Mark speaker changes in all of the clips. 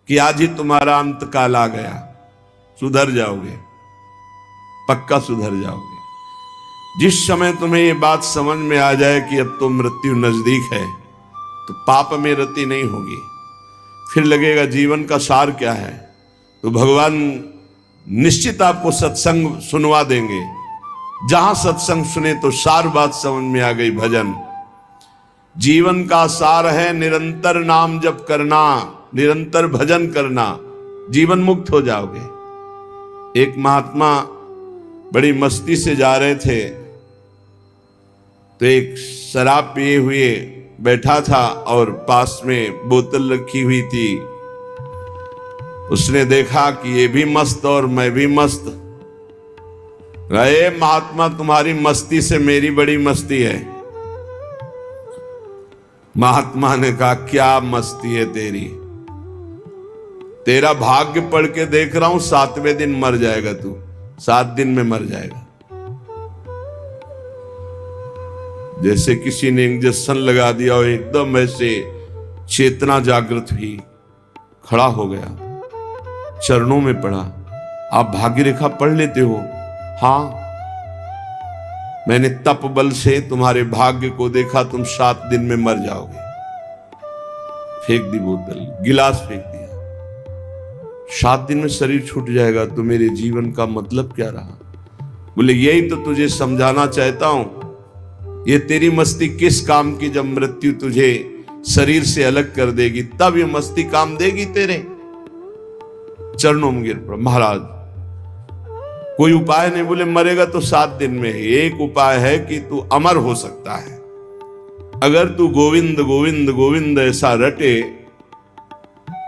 Speaker 1: कि आज ही तुम्हारा अंत काल आ गया, सुधर जाओगे, पक्का सुधर जाओगे। जिस समय तुम्हें ये बात समझ में आ जाए कि अब तो मृत्यु नजदीक है, तो पाप में रति नहीं होगी। फिर लगेगा जीवन का सार क्या है, तो भगवान निश्चित आपको सत्संग सुनवा देंगे। जहां सत्संग सुने तो सार बात समझ में आ गई। भजन जीवन का सार है, निरंतर नाम जप करना, निरंतर भजन करना, जीवन मुक्त हो जाओगे। एक महात्मा बड़ी मस्ती से जा रहे थे, तो एक शराब पिए हुए बैठा था और पास में बोतल रखी हुई थी। उसने देखा कि ये भी मस्त और मैं भी मस्त। अरे महात्मा, तुम्हारी मस्ती से मेरी बड़ी मस्ती है। महात्मा ने कहा, क्या मस्ती है तेरी? तेरा भाग्य पढ़ के देख रहा हूं, 7वें दिन मर जाएगा तू, 7 दिन में मर जाएगा। जैसे किसी ने इंजेक्शन लगा दिया और एकदम ऐसे चेतना जागृत हुई, खड़ा हो गया, चरणों में पड़ा। आप भाग्य रेखा पढ़ लेते हो? हाँ, मैंने तप बल से तुम्हारे भाग्य को देखा, तुम 7 दिन में मर जाओगे। फेंक दी बोतल, गिलास फेंक दिया। 7 दिन में शरीर छूट जाएगा, तो मेरे जीवन का मतलब क्या रहा? बोले यही तो तुझे समझाना चाहता हूं। ये तेरी मस्ती किस काम की, जब मृत्यु तुझे शरीर से अलग कर देगी, तब ये मस्ती काम देगी तेरे। चरणों में गिर पड़ा। महाराज कोई उपाय नहीं? बोले मरेगा तो 7 दिन में ही। एक उपाय है कि तू अमर हो सकता है। अगर तू गोविंद गोविंद गोविंद ऐसा रटे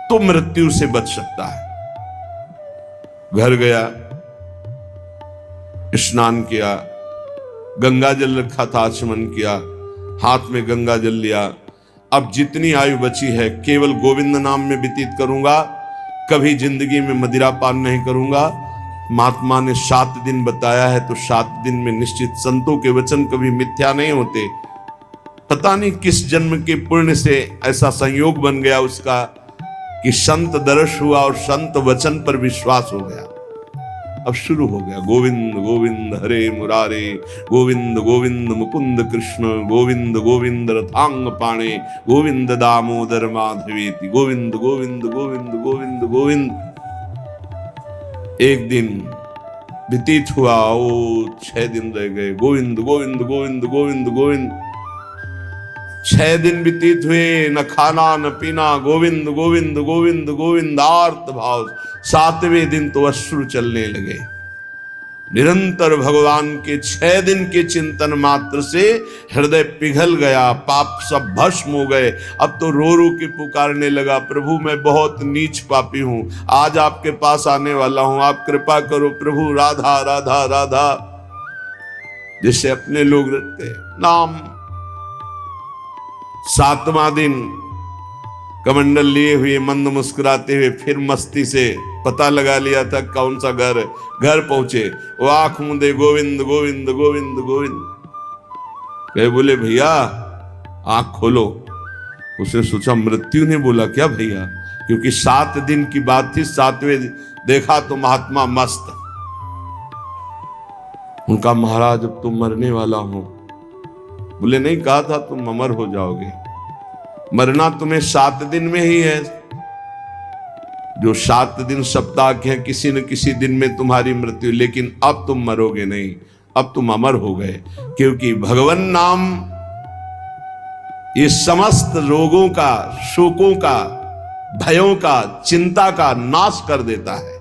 Speaker 1: तो मृत्यु से बच सकता है। घर गया, स्नान किया, गंगा जल रखा था, आचमन किया, हाथ में गंगा जल लिया। अब जितनी आयु बची है केवल गोविंद नाम में व्यतीत करूंगा, कभी जिंदगी में मदिरा पान नहीं करूंगा। महात्मा ने 7 दिन बताया है, तो 7 दिन में निश्चित, संतों के वचन कभी मिथ्या नहीं होते। पता नहीं किस जन्म के पुण्य से ऐसा संयोग बन गया उसका कि संत दर्श हुआ और संत वचन पर विश्वास हो गया। अब शुरू हो गया, गोविंद गोविंद हरे मुरारे, गोविंद गोविंद मुकुंद कृष्ण, गोविंद गोविंद रथांग पाणे, गोविंद दामोदर माधवेति, गोविंद गोविंद गोविंद गोविंद गोविंद। एक दिन व्यतीत हुआ, ओ 6 दिन रह गए, गोविंद गोविंद गोविंद गोविंद गोविंद। 6 दिन व्यतीत हुए, न खाना न पीना, गोविंद गोविंद गोविंद गोविंद, आर्त भाव। 7वें दिन तो अश्रु चलने लगे। निरंतर भगवान के 6 दिन के चिंतन मात्र से हृदय पिघल गया, पाप सब भस्म हो गए। अब तो रो रो के पुकारने लगा, प्रभु मैं बहुत नीच पापी हूं, आज आपके पास आने वाला हूं, आप कृपा करो प्रभु, राधा राधा राधा। जिससे अपने लोग रटते नाम। 7वां दिन कमंडल लिए हुए, मंद मुस्कुराते हुए, फिर मस्ती से पता लगा लिया था कौन सा घर। घर पहुंचे, वो आंख मूंदे, गोविंद गोविंद गोविंद गोविंद। कहे बोले भैया आंख खोलो। उसने सोचा मृत्यु ने बोला क्या भैया, क्योंकि 7 दिन की बात थी। 7वें देखा तो महात्मा मस्त। उनका महाराज अब तुम मरने वाला हो। बोले नहीं, कहा था तुम अमर हो जाओगे। मरना तुम्हें 7 दिन में ही है। जो 7 दिन सप्ताह के हैं, किसी न किसी दिन में तुम्हारी मृत्यु, लेकिन अब तुम मरोगे नहीं, अब तुम अमर हो गए। क्योंकि भगवान नाम ये समस्त रोगों का, शोकों का, भयों का, चिंता का नाश कर देता है।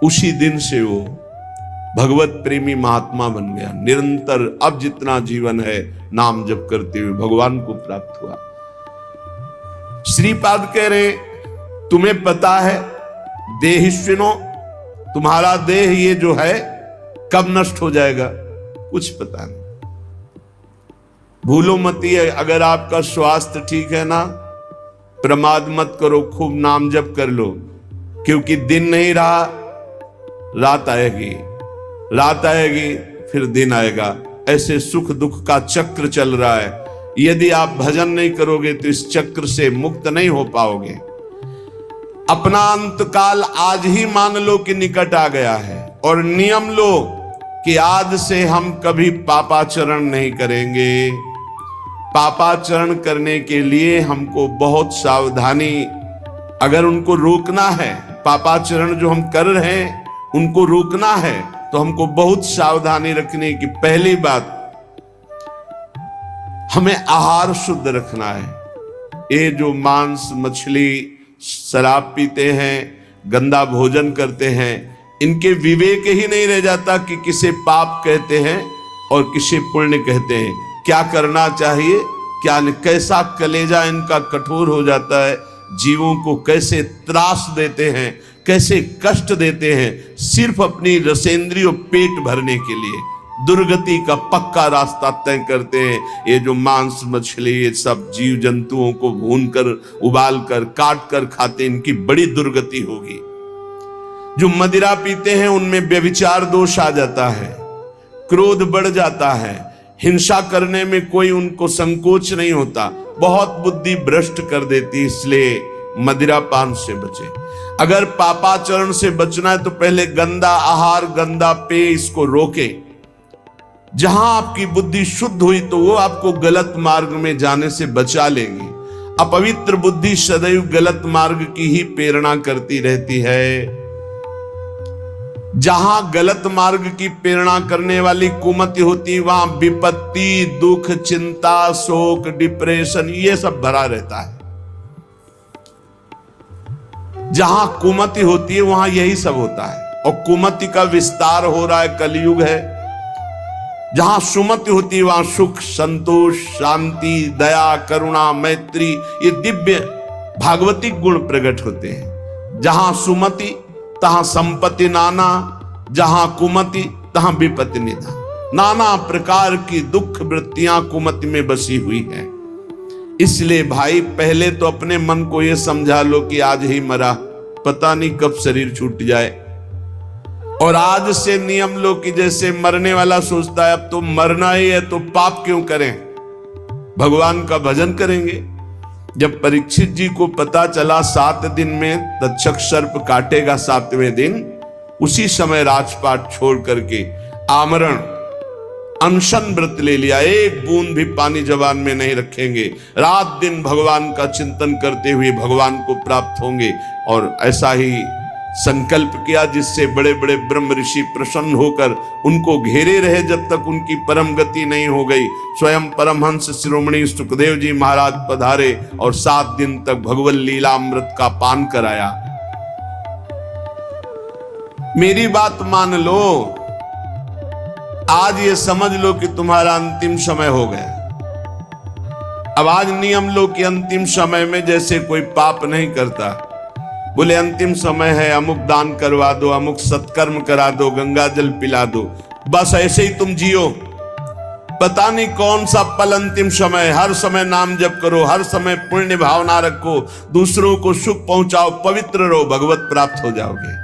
Speaker 1: उसी दिन से वो भगवत प्रेमी महात्मा बन गया। निरंतर अब जितना जीवन है नाम जप करते हुए भगवान को प्राप्त हुआ। श्रीपाद कह रहे, तुम्हें पता है देहिष्विनो, तुम्हारा देह ये जो है कब नष्ट हो जाएगा? कुछ पता नहीं। भूलो मत, अगर आपका स्वास्थ्य ठीक है ना, प्रमाद मत करो, खूब नाम जप कर लो। क्योंकि दिन नहीं रहा, रात आएगी, रात आएगी, फिर दिन आएगा। ऐसे सुख दुख का चक्र चल रहा है। यदि आप भजन नहीं करोगे तो इस चक्र से मुक्त नहीं हो पाओगे। अपना अंतकाल आज ही मान लो कि निकट आ गया है और नियम लो कि आज से हम कभी पापाचरण नहीं करेंगे। पापाचरण करने के लिए हमको बहुत सावधानी, अगर उनको रोकना है, पापाचरण जो हम कर रहे हैं उनको रोकना है तो हमको बहुत सावधानी रखने की। पहली बात, हमें आहार शुद्ध रखना है। ये जो मांस मछली शराब पीते हैं, गंदा भोजन करते हैं, इनके विवेक ही नहीं रह जाता कि किसे पाप कहते हैं और किसे पुण्य कहते हैं, क्या करना चाहिए क्या नहीं। कैसा कलेजा इनका कठोर हो जाता है, जीवों को कैसे त्रास देते हैं, कैसे कष्ट देते हैं, सिर्फ अपनी रसेंद्रिय पेट भरने के लिए दुर्गति का पक्का रास्ता तय करते हैं। ये जो मांस मछली ये सब जीव जंतुओं को भूनकर उबाल कर काट कर खाते, इनकी बड़ी दुर्गति होगी। जो मदिरा पीते हैं उनमें व्यभिचार दोष आ जाता है, क्रोध बढ़ जाता है, हिंसा करने में कोई उनको संकोच नहीं होता, बहुत बुद्धि भ्रष्ट कर देती। इसलिए मदिरा पान से बचे। अगर पापाचरण से बचना है तो पहले गंदा आहार गंदा पेय इसको रोके। जहां आपकी बुद्धि शुद्ध हुई तो वो आपको गलत मार्ग में जाने से बचा लेंगी। अपवित्र बुद्धि सदैव गलत मार्ग की ही प्रेरणा करती रहती है। जहां गलत मार्ग की प्रेरणा करने वाली कुमति होती वहां विपत्ति, दुख, चिंता, शोक, डिप्रेशन ये सब भरा रहता है। जहां कुमति होती है वहां यही सब होता है और कुमति का विस्तार हो रहा है, कलयुग है। जहां सुमति होती है वहां सुख, संतोष, शांति, दया, करुणा, मैत्री ये दिव्य भागवतिक गुण प्रकट होते हैं। जहां सुमति तहां संपत्ति नाना, जहां कुमति तहां विपत्ति निधान। नाना प्रकार की दुख वृत्तियां कुमति में बसी हुई हैं। इसलिए भाई पहले तो अपने मन को यह समझा लो कि आज ही मरा, पता नहीं कब शरीर छूट जाए। और आज से नियम लो कि जैसे मरने वाला सोचता है अब तो मरना ही है तो पाप क्यों करें, भगवान का भजन करेंगे। जब परीक्षित जी को पता चला 7 दिन में तक्षक सर्प काटेगा 7वें दिन, उसी समय राजपाट छोड़ करके आमरण अनशन व्रत ले लिया। एक बूंद भी पानी जबान में नहीं रखेंगे, रात दिन भगवान का चिंतन करते हुए भगवान को प्राप्त होंगे। और ऐसा ही संकल्प किया जिससे बड़े बड़े ब्रह्म ऋषि प्रसन्न होकर उनको घेरे रहे जब तक उनकी परम गति नहीं हो गई। स्वयं परमहंस शिरोमणि सुखदेव जी महाराज पधारे और 7 दिन तक भगवत लीलामृत का पान कराया। मेरी बात मान लो, आज ये समझ लो कि तुम्हारा अंतिम समय हो गया। अब आज नियम लो कि अंतिम समय में जैसे कोई पाप नहीं करता, बोले अंतिम समय है अमुक दान करवा दो, अमुक सत्कर्म करा दो, गंगा जल पिला दो, बस ऐसे ही तुम जियो। पता नहीं कौन सा पल अंतिम समय। हर समय नाम जप करो, हर समय पुण्य भावना रखो, दूसरों को सुख पहुंचाओ, पवित्र रहो, भगवत प्राप्त हो जाओगे।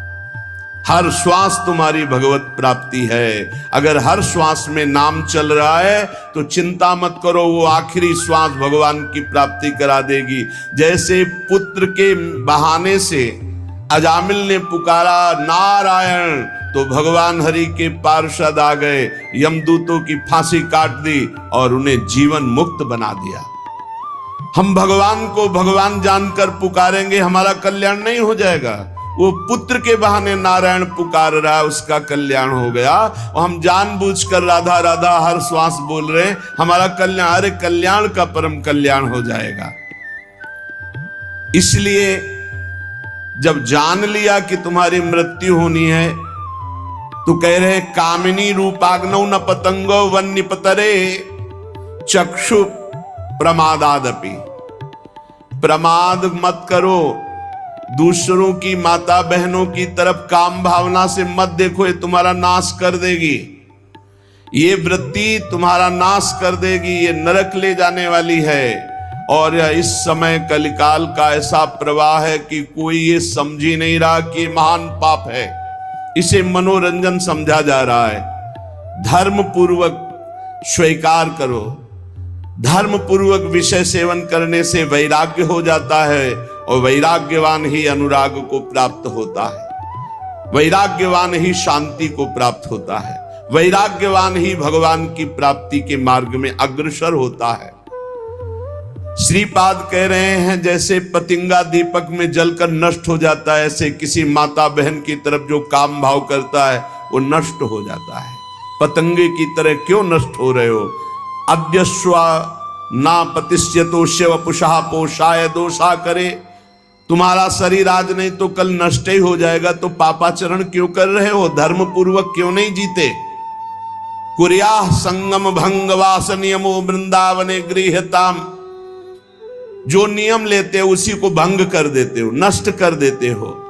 Speaker 1: हर श्वास तुम्हारी भगवत प्राप्ति है। अगर हर श्वास में नाम चल रहा है तो चिंता मत करो, वो आखिरी श्वास भगवान की प्राप्ति करा देगी। जैसे पुत्र के बहाने से अजामिल ने पुकारा नारायण तो भगवान हरि के पार्षद आ गए, यमदूतों की फांसी काट दी और उन्हें जीवन मुक्त बना दिया। हम भगवान को भगवान जानकर पुकारेंगे, हमारा कल्याण नहीं हो जाएगा। वो पुत्र के बहाने नारायण पुकार रहा है, उसका कल्याण हो गया। और हम जानबूझकर राधा राधा हर श्वास बोल रहे हैं, हमारा कल्याण, अरे कल्याण का परम कल्याण हो जाएगा। इसलिए जब जान लिया कि तुम्हारी मृत्यु होनी है तो कह रहे कामिनी रूपाग्नौ न पतंगो वन निपतरे चक्षु प्रमादादपि। प्रमाद मत करो, दूसरों की माता बहनों की तरफ काम भावना से मत देखो, ये तुम्हारा नाश कर देगी। ये वृत्ति तुम्हारा नाश कर देगी, ये नरक ले जाने वाली है। और इस समय कलिकाल का ऐसा प्रवाह है कि कोई ये समझ ही नहीं रहा कि महान पाप है, इसे मनोरंजन समझा जा रहा है। धर्म पूर्वक स्वीकार करो। धर्म पूर्वक विषय सेवन करने से वैराग्य हो जाता है और वैराग्यवान ही अनुराग को प्राप्त होता है, वैराग्यवान ही शांति को प्राप्त होता है, वैराग्यवान ही भगवान की प्राप्ति के मार्ग में अग्रसर होता है। श्रीपाद कह रहे हैं जैसे पतिंगा दीपक में जलकर नष्ट हो जाता है, ऐसे किसी माता बहन की तरफ जो काम भाव करता है वो नष्ट हो जाता है। पतंगे की तरह क्यों नष्ट हो रहे हो? अद्यस्वा ना पतिष्यतो शिव पुषा पोषाय दोषा करे। तुम्हारा शरीर आज नहीं तो कल नष्ट ही हो जाएगा, तो पापाचरण क्यों कर रहे हो? धर्म पूर्वक क्यों नहीं जीते? कुर्या संगम भंग वास नियमो वृंदावने गृहताम। जो नियम लेते हो उसी को भंग कर देते हो, नष्ट कर देते हो।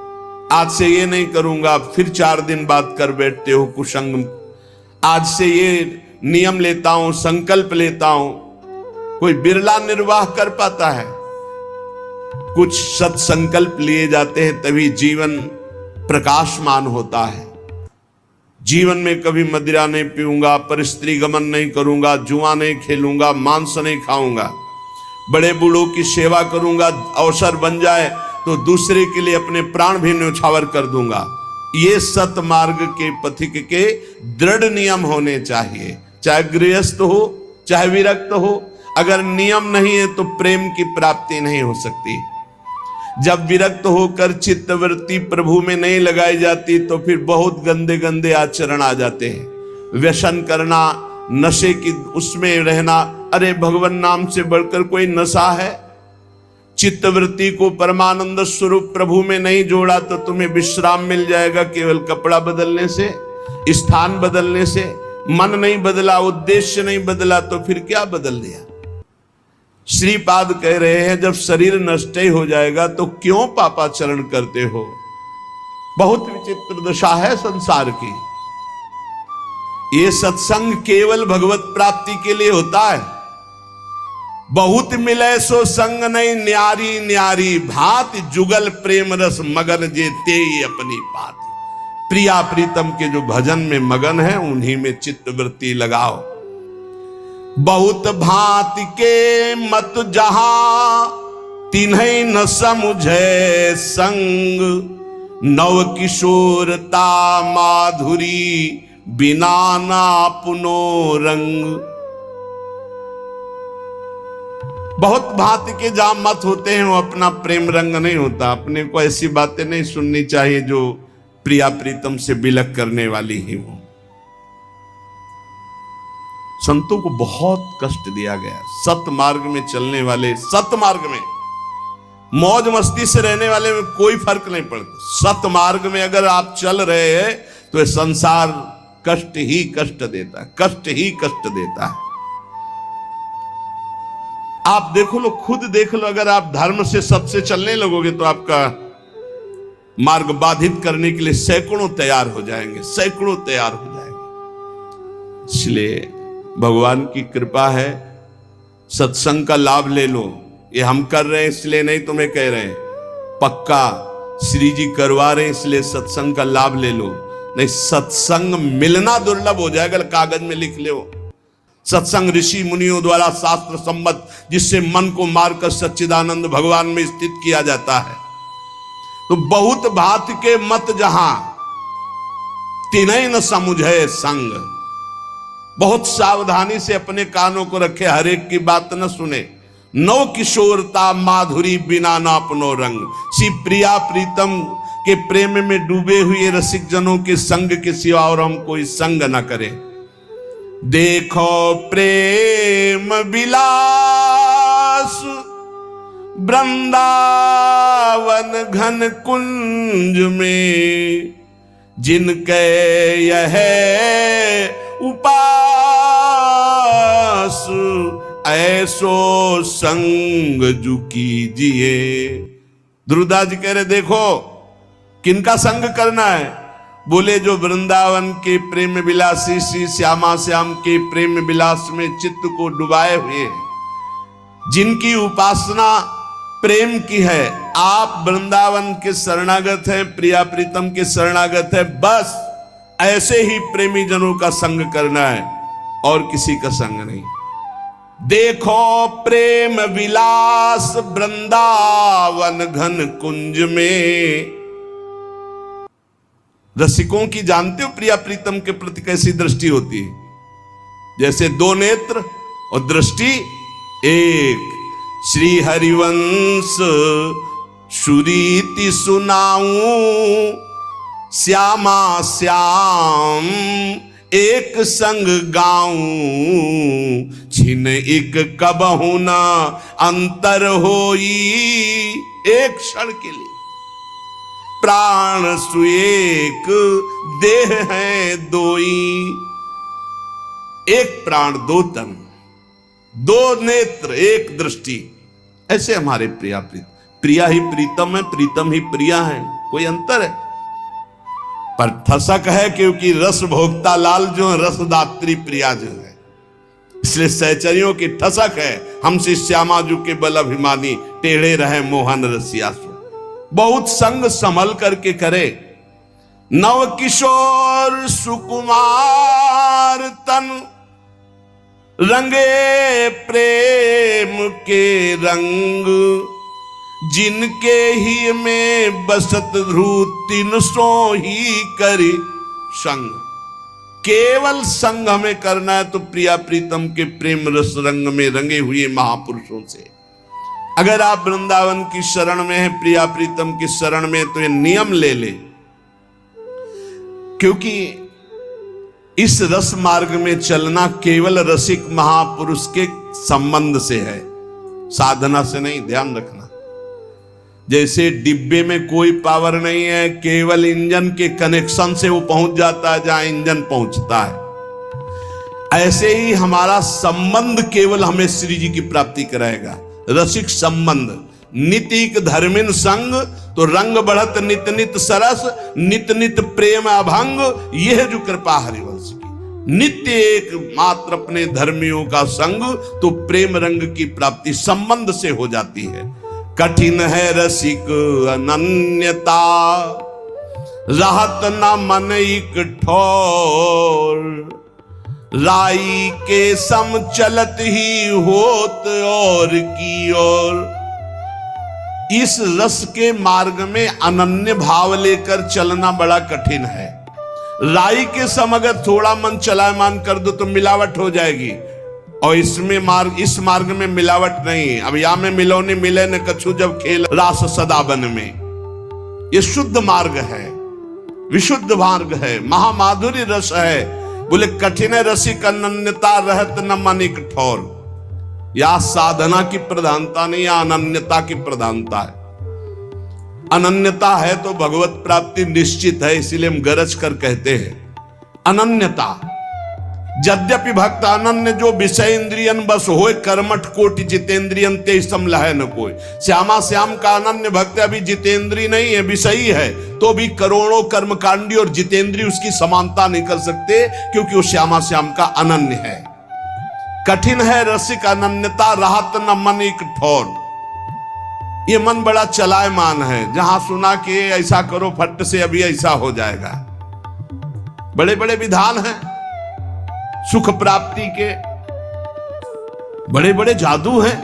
Speaker 1: आज से ये नहीं करूंगा, फिर 4 दिन बाद कर बैठते हो कुसंग। आज से ये नियम लेता हूं, संकल्प लेता हूं। कोई बिरला निर्वाह कर पाता है। कुछ सत्संकल्प लिए जाते हैं तभी जीवन प्रकाशमान होता है। जीवन में कभी मदिरा नहीं पीऊंगा, परस्त्री गमन नहीं करूंगा, जुआ नहीं खेलूंगा, मांस नहीं खाऊंगा, बड़े बूढ़ों की सेवा करूंगा, अवसर बन जाए तो दूसरे के लिए अपने प्राण भी न्यौछावर कर दूंगा। ये सत मार्ग के पथिक के दृढ़ नियम होने चाहिए, चाहे गृहस्थ हो चाहे विरक्त हो। अगर नियम नहीं है तो प्रेम की प्राप्ति नहीं हो सकती। जब विरक्त होकर चित्तवृत्ति प्रभु में नहीं लगाई जाती तो फिर बहुत गंदे गंदे आचरण आ जाते हैं। व्यसन करना, नशे की उसमें रहना, अरे भगवान नाम से बढ़कर कोई नशा है? चित्तवृत्ति को परमानंद स्वरूप प्रभु में नहीं जोड़ा तो तुम्हें विश्राम मिल जाएगा केवल कपड़ा बदलने से, स्थान बदलने से। मन नहीं बदला, उद्देश्य नहीं बदला तो फिर क्या बदल दिया? श्रीपाद कह रहे हैं जब शरीर नष्ट ही हो जाएगा तो क्यों पापाचरण करते हो? बहुत विचित्र दशा है संसार की। ये सत्संग केवल भगवत प्राप्ति के लिए होता है। बहुत मिले सो संग नहीं, न्यारी न्यारी भांति जुगल प्रेम रस मगन जे ते अपनी पाती। प्रिया प्रीतम के जो भजन में मगन है उन्हीं में चित्तवृत्ति लगाओ। बहुत भांति के मत जहां तिन्हीं न समुझे संग, नव किशोरता माधुरी बिना ना पुनो रंग। बहुत भांति के जहां मत होते हैं वो अपना प्रेम रंग नहीं होता। अपने को ऐसी बातें नहीं सुननी चाहिए जो प्रिया प्रीतम से बिलक करने वाली ही हो। संतों को बहुत कष्ट दिया गया। सत मार्ग में चलने वाले, सत मार्ग में मौज मस्ती से रहने वाले में कोई फर्क नहीं पड़ता। सत मार्ग में अगर आप चल रहे हैं तो संसार कष्ट ही कष्ट देता है, कष्ट ही कष्ट देता है। आप देखो लो, खुद देख लो, अगर आप धर्म से सत से चलने लगोगे तो आपका मार्ग बाधित करने के लिए सैकड़ों तैयार हो जाएंगे, सैकड़ों तैयार हो जाएंगे। इसलिए भगवान की कृपा है, सत्संग का लाभ ले लो। ये हम कर रहे हैं इसलिए नहीं तुम्हें कह रहे हैं, पक्का श्री जी करवा रहे हैं इसलिए सत्संग का लाभ ले लो। नहीं, सत्संग मिलना दुर्लभ हो जाएगा। कागज में लिख लो, सत्संग ऋषि मुनियों द्वारा शास्त्र सम्मत, जिससे मन को मारकर सच्चिदानंद भगवान में स्थित किया जाता है। तो बहुत भांति के मत जहां तिन्हीं न समुझे संग। बहुत सावधानी से अपने कानों को रखे, हर एक की बात न सुने। नव किशोरता माधुरी बिना ना अपनो रंग। श्री प्रिया प्रीतम के प्रेम में डूबे हुए रसिक जनों के संग के सिवा और हम कोई संग न करें। देखो प्रेम विलास वृंदावन घन कुंज में, जिनके यह उपास ऐसो संग जु कीजिए। ध्रुवदास जी कह रहे देखो किनका संग करना है? बोले जो वृंदावन के प्रेम विलासी श्री श्यामा श्याम के प्रेम विलास में चित्त को डुबाए हुए, जिनकी उपासना प्रेम की है। आप वृंदावन के शरणागत हैं, प्रिया प्रीतम के शरणागत हैं, बस ऐसे ही प्रेमी जनों का संग करना है और किसी का संग नहीं। देखो प्रेम विलास वृंदावन घन कुंज में। रसिकों की जानते हो प्रिया प्रीतम के प्रति कैसी दृष्टि होती है? जैसे दो नेत्र और दृष्टि एक। श्री हरिवंश सुरीति सुनाऊं, श्यामा श्याम एक संग गाऊं। छिन एक कबहु न अंतर होई, एक क्षण के लिए प्राण सुएक देह है दोई। एक प्राण दो तन, दो नेत्र एक दृष्टि, ऐसे हमारे प्रिया प्रिया ही प्रीतम है, प्रीतम ही प्रिया है, कोई अंतर है? पर ठसक है क्योंकि रस भोक्ता लाल जो है, रसदात्री प्रिया जो है, इसलिए सहचरियों की ठसक है। हमसे श्यामा जू के बल अभिमानी, टेढ़े रहे मोहन रसिया सो। बहुत संग संभल करके करे। नव किशोर सुकुमार तन, रंगे प्रेम के रंग। जिनके ही में बसत ध्रुव तीन सो ही करी संग। केवल संग हमें करना है तो प्रिया प्रीतम के प्रेम रस रंग में रंगे हुए महापुरुषों से। अगर आप वृंदावन की शरण में हैं, प्रिया प्रीतम की शरण में, तो ये नियम ले ले, क्योंकि इस रस मार्ग में चलना केवल रसिक महापुरुष के संबंध से है, साधना से नहीं। ध्यान रखना, जैसे डिब्बे में कोई पावर नहीं है, केवल इंजन के कनेक्शन से वो पहुंच जाता है जहां इंजन पहुंचता है, ऐसे ही हमारा संबंध केवल हमें श्री जी की प्राप्ति कराएगा। रसिक संबंध, नितिक धर्मिन संग, तो रंग बढ़त नित नित सरस, नित नित प्रेम अभंग। यह जो कृपा हरिवंश की, नित्य एक मात्र अपने धर्मियों का संग, तो प्रेम रंग की प्राप्ति संबंध से हो जाती है। कठिन है रसिक अनन्यता, रहत न मन एक ठोर। राई के सम चलत ही होत और की ओर। इस रस के मार्ग में अनन्य भाव लेकर चलना बड़ा कठिन है। राई के सम अगर थोड़ा मन चलायमान कर दो तो मिलावट हो जाएगी, और इस मार्ग में मिलावट नहीं। अब या में मिलोने मिले न कछु जब खेल रास सदा बन में। ये शुद्ध मार्ग है, विशुद्ध मार्ग है, महामाधुरी रस है। बोले कठिन रसिक अनन्यता, रहत न मन एक ठोर। या साधना की प्रधानता नहीं, या अनन्यता की प्रधानता है। अनन्यता है तो भगवत प्राप्ति निश्चित है, इसीलिए हम गरज कर कहते हैं अनन्यता। यद्यपि भक्त अनन्य जो विषय इंद्रियन बस होए, कर्मठ कोटि जितेंद्रियन ते सम लहै न कोई। श्यामा श्याम का अनन्य भक्त अभी जितेंद्री नहीं है, विषयी है, तो भी करोड़ों कर्मकांडी और जितेंद्री उसकी समानता नहीं कर सकते, क्योंकि वो श्यामा श्याम का अनन्य है। कठिन है रसिक अनन्यता, राहत न मन एक ठोर। ये मन बड़ा चलायमान है, जहां सुना कि ऐसा करो फट से अभी ऐसा हो जाएगा। बड़े बड़े विधान हैं सुख प्राप्ति के, बड़े बड़े जादू हैं,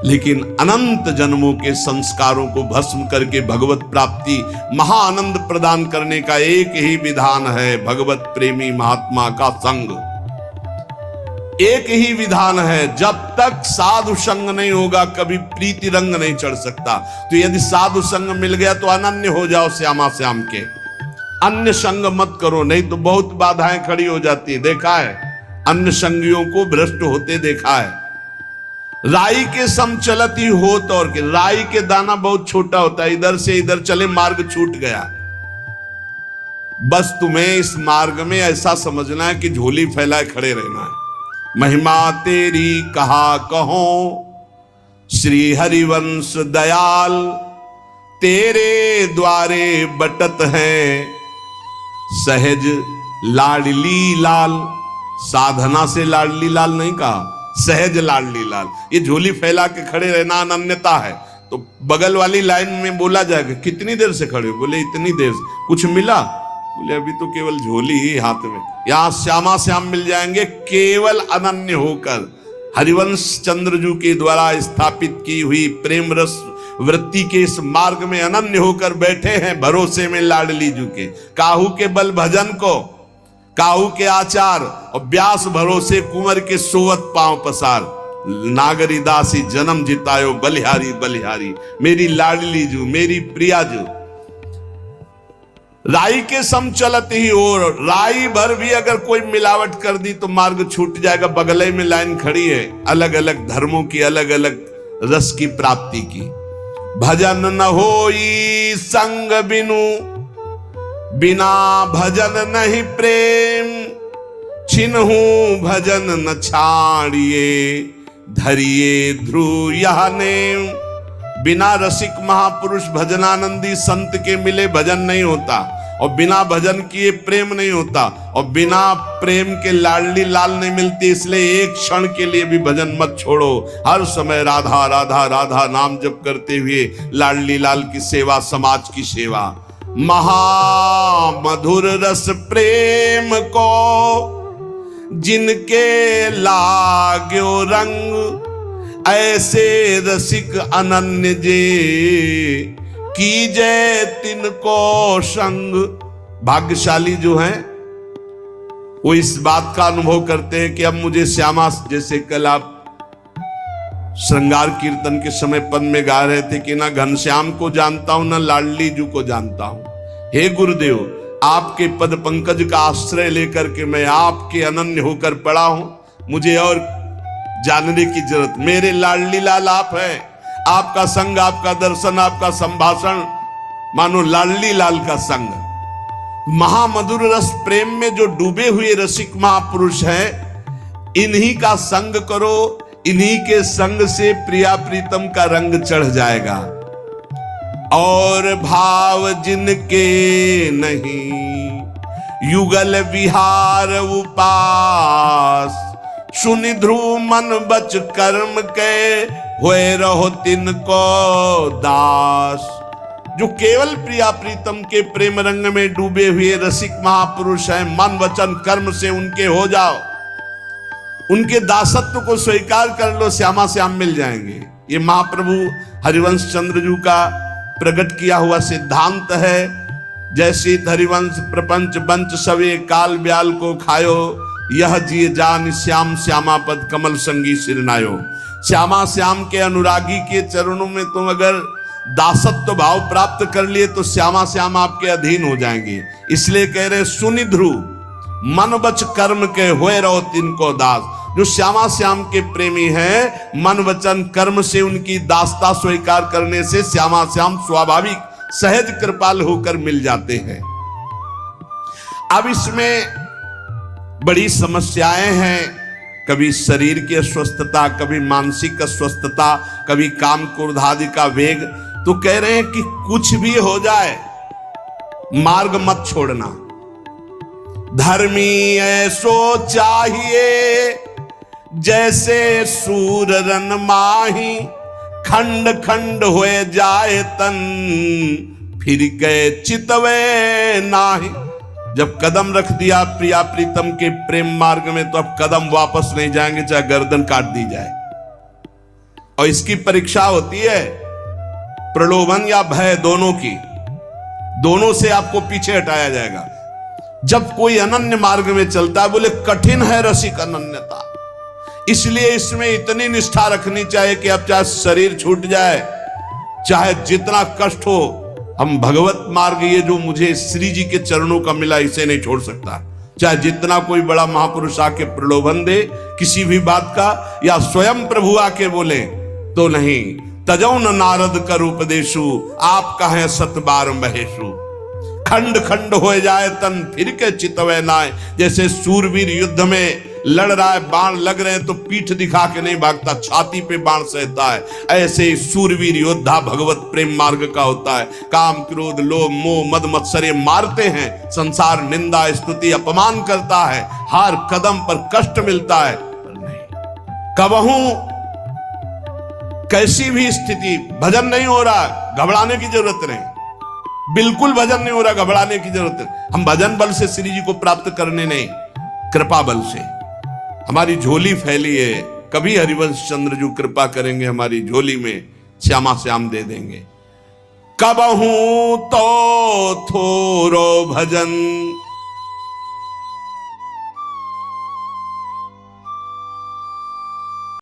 Speaker 1: लेकिन अनंत जन्मों के संस्कारों को भस्म करके भगवत प्राप्ति महाआनंद प्रदान करने का एक ही विधान है, भगवत प्रेमी महात्मा का संग। एक ही विधान है, जब तक साधु संग नहीं होगा कभी प्रीति रंग नहीं चढ़ सकता। तो यदि साधु संग मिल गया तो अनन्य हो जाओ श्यामा श्याम के, अन्य संग मत करो, नहीं तो बहुत बाधाएं खड़ी हो जाती है। देखा है अन्य संगियों को भ्रष्ट होते देखा है। राई के सम चलत ही होत, और के राई के दाना बहुत छोटा होता है, इधर से इधर चले मार्ग छूट गया। बस तुम्हें इस मार्ग में ऐसा समझना है कि झोली फैलाए खड़े रहना है। महिमा तेरी कहा कहो श्री हरिवंश दयाल, तेरे द्वारे बटत है सहज लाडली लाल। साधना से लाडली लाल नहीं कहा, सहज लाडली लाल। ये झोली फैला के खड़े रहना अनन्यता है। तो बगल वाली लाइन में बोला जाएगा कितनी देर से खड़े हो, बोले इतनी देर से। कुछ मिला, बोले अभी तो केवल झोली ही हाथ में। यहां श्यामा श्याम मिल जाएंगे केवल अनन्य होकर। हरिवंश चंद्रजू के द्वारा स्थापित की हुई प्रेम रस वृत्ति के इस मार्ग में अनन्य होकर बैठे हैं भरोसे में लाडली जू के। काहू के बल भजन को, काहू के आचार और व्यास भरोसे कुंवर के सोवत पांव पसार। नागरी दासी जन्म जितायो बलिहारी बलिहारी, मेरी लाडली जू मेरी प्रिया जू। राई के सम चलत ही और, राई भर भी अगर कोई मिलावट कर दी तो मार्ग छूट जाएगा। बगले में लाइन खड़ी है अलग अलग धर्मों की, अलग अलग रस की प्राप्ति की। भजन न होई संग बिनु, बिना भजन नहीं प्रेम। छिन्हू भजन न छाड़िए, धरिए ध्रुव यह नेम। बिना रसिक महापुरुष भजनानंदी संत के मिले भजन नहीं होता, और बिना भजन किए प्रेम नहीं होता, और बिना प्रेम के लाडली लाल नहीं मिलती। इसलिए एक क्षण के लिए भी भजन मत छोड़ो। हर समय राधा राधा राधा नाम जप करते हुए लाडली लाल की सेवा, समाज की सेवा। महामधुर रस प्रेम को जिनके लाग्यो रंग, ऐसे रसिक अनन्य जे कीजे तिनको संग। भाग्यशाली जो हैं वो इस बात का अनुभव करते हैं कि अब मुझे श्यामा, जैसे कल आप श्रृंगार कीर्तन के समय पद में गा रहे थे कि ना घनश्याम को जानता हूं ना लाडली जू को जानता हूं। हे गुरुदेव, आपके पद पंकज का आश्रय लेकर के मैं आपके अनन्य होकर पड़ा हूं। मुझे और जानने की जरूरत, मेरे लाडली लाल आप हैं। आपका संग, आपका दर्शन, आपका संभाषण मानो लाडली लाल का संग। महामधुर रस प्रेम में जो डूबे हुए रसिक महापुरुष हैं, इन्हीं का संग करो। इन्हीं के संग से प्रिया प्रीतम का रंग चढ़ जाएगा। और भाव जिनके नहीं युगल विहार उपास, सुनि ध्रुव मन बच कर्म के होए रहो तिनको दास। जो केवल प्रिया प्रीतम के प्रेम रंग में डूबे हुए रसिक महापुरुष हैं, मन वचन कर्म से उनके हो जाओ, उनके दासत्व को स्वीकार कर लो, श्यामा श्याम मिल जाएंगे। ये महाप्रभु हरिवंश चंद्रजू का प्रकट किया हुआ सिद्धांत है। जैसे हरिवंश प्रपंच बंच सवे काल ब्याल को खायो, यह जिय जान श्याम श्यामा पद कमल संगी सिरनायो। श्यामा श्याम के अनुरागी के चरणों में तुम अगर दासत्व भाव प्राप्त कर लिए तो श्यामा श्याम आपके अधीन हो जाएंगे। इसलिए कह रहे सुनि ध्रुव मन बच कर्म के होए रहो तिनको दास। जो श्यामा श्याम के प्रेमी हैं, मन वचन कर्म से उनकी दासता स्वीकार करने से श्यामा श्याम स्वाभाविक सहज कृपाल होकर मिल जाते हैं। अब इसमें बड़ी समस्याएं हैं, कभी शरीर की अस्वस्थता, कभी मानसिक अस्वस्थता, कभी काम क्रोध आदि का वेग। तो कह रहे हैं कि कुछ भी हो जाए मार्ग मत छोड़ना। धर्मी ऐसो चाहिए जैसे सूर रन माही, खंड खंड होए जाए तन फिर गए चितवे नाही। जब कदम रख दिया प्रिया प्रीतम के प्रेम मार्ग में तो अब कदम वापस नहीं जाएंगे, चाहे गर्दन काट दी जाए। और इसकी परीक्षा होती है प्रलोभन या भय दोनों की, दोनों से आपको पीछे हटाया जाएगा। जब कोई अनन्य मार्ग में चलता है, बोले कठिन है रसिक अनन्यता, इसलिए इसमें इतनी निष्ठा रखनी चाहिए कि अब चाहे शरीर छूट जाए, चाहे जितना कष्ट हो, हम भगवत मार्ग ये जो मुझे श्री जी के चरणों का मिला इसे नहीं छोड़ सकता। चाहे जितना कोई बड़ा महापुरुष आके प्रलोभन दे किसी भी बात का, या स्वयं प्रभु आके बोले तो नहीं। तजौ न नारद कर उपदेशु, आप कहें सत बार महेशु। खंड खंड हो जाए तन फिर के चितवे नाय। जैसे सूरवीर युद्ध में लड़ रहा है, बाण लग रहे हैं तो पीठ दिखा के नहीं भागता, छाती पे बाण सहता है। ऐसे ही सूरवीर योद्धा भगवत प्रेम मार्ग का होता है। काम क्रोध लोभ मोह मद मत्सर मारते हैं, संसार निंदा स्तुति अपमान करता है, हर कदम पर कष्ट मिलता है, पर नहीं कबहू कैसी भी स्थिति भजन नहीं हो रहा, घबराने की जरूरत नहीं। बिल्कुल भजन नहीं हो रहा, घबराने की जरूरत है। हम भजन बल से श्री जी को प्राप्त करने नहीं, कृपा बल से। हमारी झोली फैली है, कभी हरिवंश चंद्र जो कृपा करेंगे हमारी झोली में श्यामा श्याम दे देंगे। कबहू तो थोरो भजन